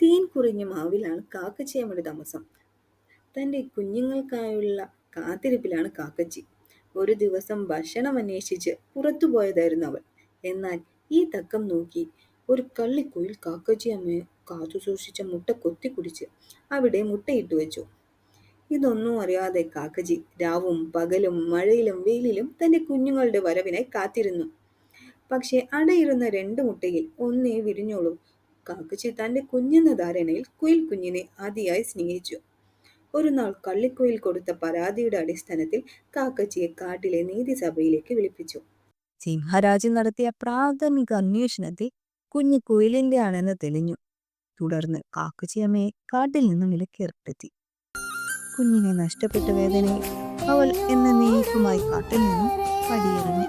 തേൻ കുറിഞ്ഞ മാവിലാണ് കാക്കച്ചിയമ്മയുടെ താമസം. തന്റെ കുഞ്ഞുങ്ങൾക്കായുള്ള കാത്തിരിപ്പിലാണ് കാക്കച്ചി. ഒരു ദിവസം ഭക്ഷണം അന്വേഷിച്ച് പുറത്തു പോയതായിരുന്നു അവൾ. എന്നാൽ ഈ തക്കം നോക്കി ഒരു കള്ളിക്കുയിൽ കാക്കച്ചിയമ്മയെ കാത്തു സൂക്ഷിച്ച മുട്ട കൊത്തിക്കുടിച്ച് അവിടെ മുട്ടയിട്ടു വെച്ചു. ഇതൊന്നും അറിയാതെ കാക്കച്ചി രാവും പകലും മഴയിലും വെയിലിലും തന്റെ കുഞ്ഞുങ്ങളുടെ വരവിനായി കാത്തിരുന്നു. പക്ഷേ അടയിരുന്ന രണ്ട് മുട്ടയിൽ ഒന്നേ വിരിഞ്ഞോളൂ. കാക്കച്ചി തന്റെ കുഞ്ഞെന്ന ധാരണയിൽ കുയിൽ കുഞ്ഞിനെ അതിയായി സ്നേഹിച്ചു. ഒരു നാൾ കള്ളിക്കുയിൽ കൊടുത്ത പരാതിയുടെ അടിസ്ഥാനത്തിൽ കാക്കച്ചിയെ കാട്ടിലെ നീതിസഭയിലേക്ക് വിളിപ്പിച്ചു. സിംഹരാജ് നടത്തിയ പ്രാഥമിക അന്വേഷണത്തിൽ കുഞ്ഞ് കുയിലിന്റെ ആണെന്ന് തെളിഞ്ഞു. തുടർന്ന് കാക്കച്ചിയമ്മയെ കാട്ടിൽ നിന്നും വിലക്കേർപ്പെടുത്തി. കുഞ്ഞിനെ നഷ്ടപ്പെട്ട വേദനയിൽ അവൾ എന്നേക്കുമായി കാട്ടിൽ നിന്നും പടിയിറങ്ങി.